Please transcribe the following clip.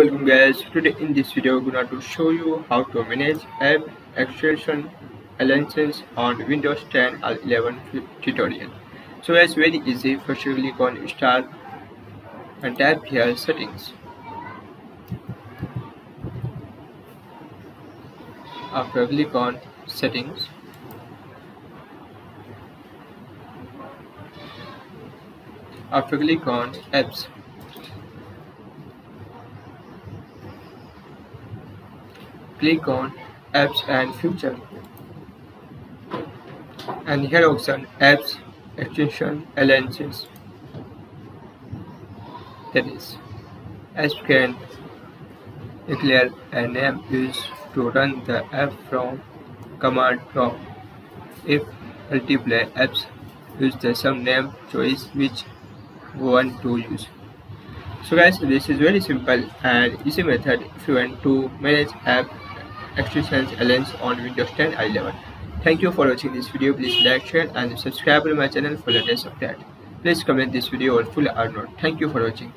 Welcome guys, today in this video we're going to show you how to manage app extension alliances on Windows 10 or 11 tutorial. So it's very easy. First you click on start and tap here settings. After click on settings, after click on apps, click on apps and future, and here option apps extension alliances, that is apps can declare a name used to run the app from command prompt. If multiple apps use the same name, choose which one to use. So guys, this is very simple and easy method if you want to manage app extensions alliance on Windows 10 or 11. Thank you for watching this video. Please like, share and subscribe to my channel for latest update. Please comment this video or full or not. Thank you for watching.